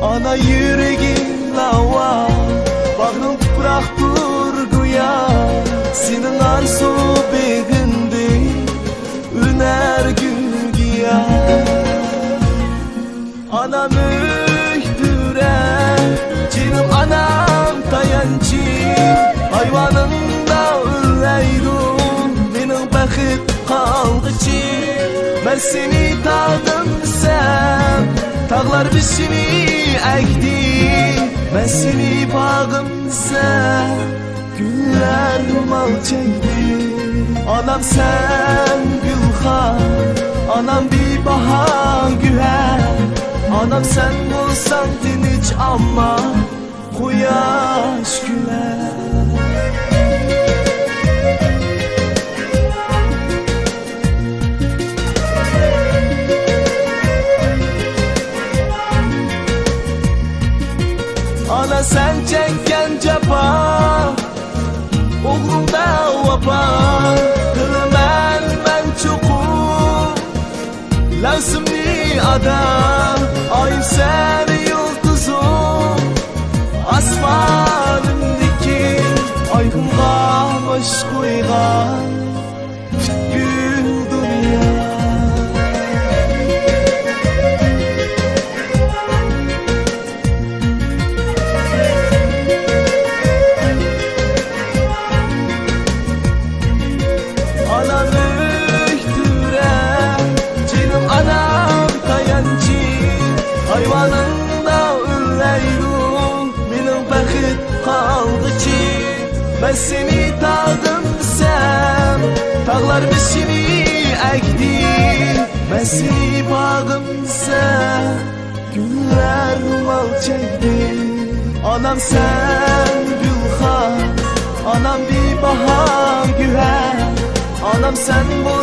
Ana yüreğim lava, bağrım toprak durguya. Senin arzu begindi, üner gülgiya. Anam öktüre, canım anam tayancı. Hayvanında üreyrum, benim bakıp kaldıcı. Ben seni tağdım sen, tağlar biçini ekti. Ben seni bağım sen, güller mal çekti. Anam sen gülxan, anam bir bahar güher. Anam sen olsan tinç ama quyosh güler. Ana sen çeken cefa, oğlumda vapa. Kılmen ben çokum, lazımlı adam. Ayım sen yıldızım, asmanımdaki. Aygınga baş koygan bütün dünya. Anam öktüre, canım anam tayancı. Hayvanında üreyrum, benim bakıp kaldıcı. Ben seni tağdım sen, tağlar biçini ekti. Ben seni bağım sen, güller mal çekti. Anam sen gülxan, anam bir bahar güher. Anam sen bu